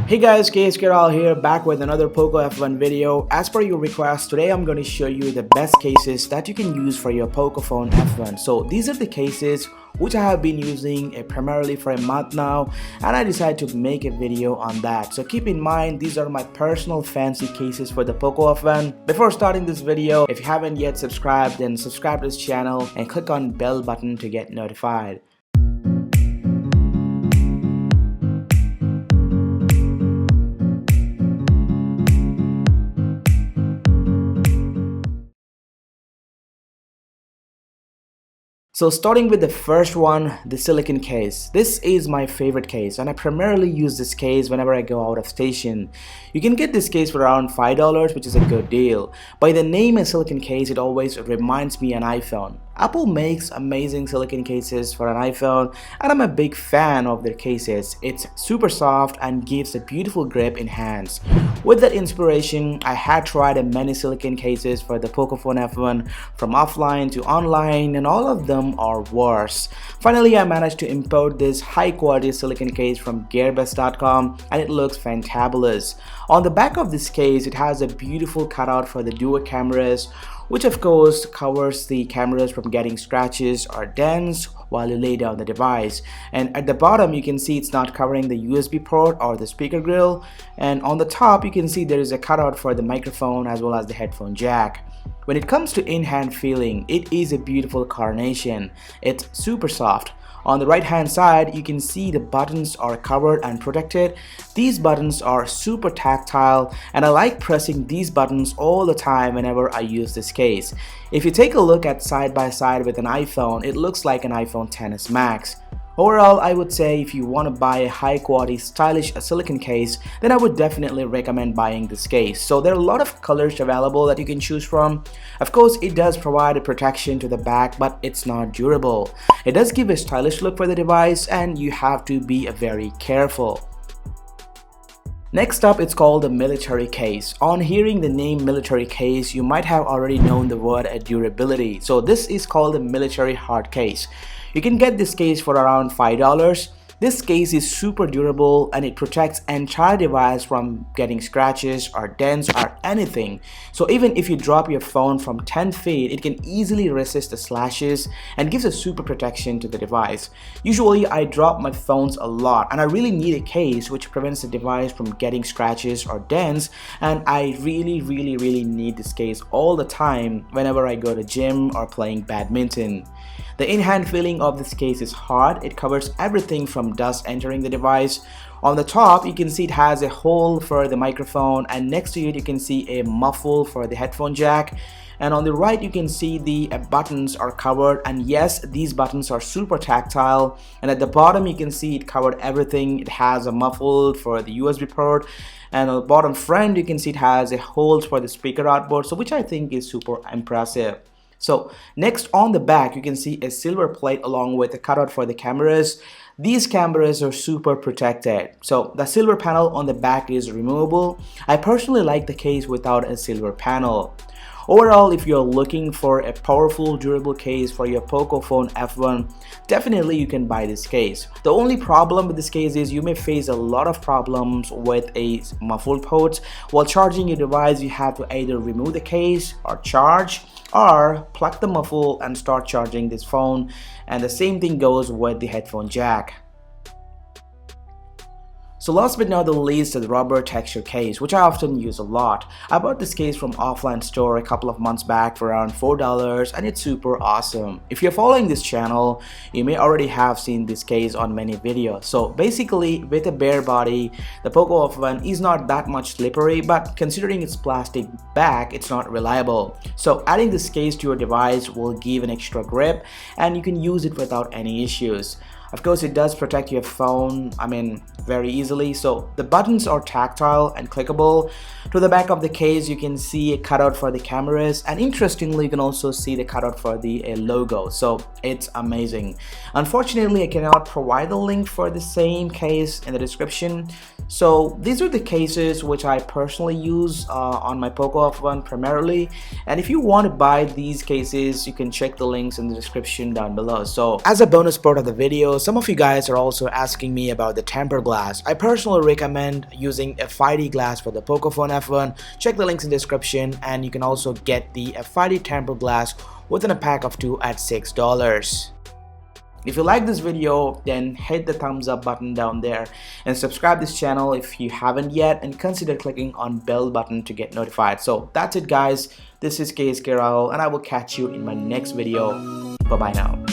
Hey guys, KSKTech here, back with another Poco F1 video. As per your request, today I'm going to show you the best cases that you can use for your Pocophone F1. So these are the cases which I have been using primarily for a month now, and I decided to make a video on that. So keep in mind, these are my personal fancy cases for the Poco F1. Before starting this video, if you haven't yet subscribed, then subscribe to this channel and click on bell button to get notified. So starting with the first one, the Silicone Case. This is my favorite case and I primarily use this case whenever I go out of station. You can get this case for around $5, which is a good deal. By the name of Silicone Case, it always reminds me an iPhone. Apple makes amazing silicone cases for an iPhone and I'm a big fan of their cases. It's super soft and gives a beautiful grip in hands. With that inspiration, I had tried many silicone cases for the Pocophone F1 from offline to online, and all of them are worse. Finally, I managed to import this high quality silicone case from gearbest.com and it looks fantabulous. On the back of this case, it has a beautiful cutout for the dual cameras, which of course covers the cameras from getting scratches or dents while you lay down the device. And at the bottom you can see it's not covering the USB port or the speaker grill, and on the top you can see there is a cutout for the microphone as well as the headphone jack. When it comes to in-hand feeling, it is a beautiful carnation. It's super soft. On the right hand side, you can see the buttons are covered and protected. These buttons are super tactile and I like pressing these buttons all the time whenever I use this case. If you take a look at side by side with an iPhone, it looks like an iPhone XS Max. Overall, I would say if you want to buy a high quality stylish silicone case, then I would definitely recommend buying this case. So there are a lot of colors available that you can choose from. Of course, it does provide a protection to the back, but it's not durable. It does give a stylish look for the device and you have to be very careful. Next up, it's called the military case. On hearing the name military case, you might have already known the word durability. So this is called the military hard case. You can get this case for around $5. This case is super durable and it protects entire device from getting scratches or dents or anything. So even if you drop your phone from 10 feet, it can easily resist the slashes and gives a super protection to the device. Usually I drop my phones a lot and I really need a case which prevents the device from getting scratches or dents, and I really need this case all the time whenever I go to gym or playing badminton. The in-hand feeling of this case is hard. It covers everything from dust entering the device. On the top, you can see it has a hole for the microphone, and next to it you can see a muffle for the headphone jack. And on the right you can see the buttons are covered, and yes, these buttons are super tactile. And at the bottom you can see it covered everything. It has a muffle for the USB port, and on the bottom front you can see it has a hole for the speaker output, so which I think is super impressive. So next, on the back you can see a silver plate along with a cutout for the cameras. These cameras are super protected. So the silver panel on the back is removable. I personally like the case without a silver panel. Overall, if you're looking for a powerful, durable case for your Pocophone F1, definitely you can buy this case. The only problem with this case is you may face a lot of problems with a muffled port. While charging your device, you have to either remove the case or charge, or plug the muffle and start charging this phone, and the same thing goes with the headphone jack. So last but not the least, the rubber texture case, which I often use a lot. I bought this case from offline store a couple of months back for around $4 and it's super awesome. If you're following this channel, you may already have seen this case on many videos. So basically, with a bare body, the Poco F1 is not that much slippery, but considering its plastic back, it's not reliable. So adding this case to your device will give an extra grip and you can use it without any issues. Of course, it does protect your phone, very easily. So the buttons are tactile and clickable. To the back of the case, you can see a cutout for the cameras, and interestingly, you can also see the cutout for the logo. So it's amazing. Unfortunately, I cannot provide the link for the same case in the description. So these are the cases which I personally use on my Poco F1 primarily, and if you want to buy these cases, you can check the links in the description down below. So as a bonus part of the video, some of you guys are also asking me about the tempered glass. I personally recommend using a 5D glass for the Pocophone F1. Check the links in the description, and you can also get the 5D tempered glass within a pack of 2 at $6. If you like this video, then hit the thumbs up button down there and subscribe this channel if you haven't yet, and consider clicking on bell button to get notified. So that's it guys, this is KSK Rahul, and I will catch you in my next video. Bye bye now.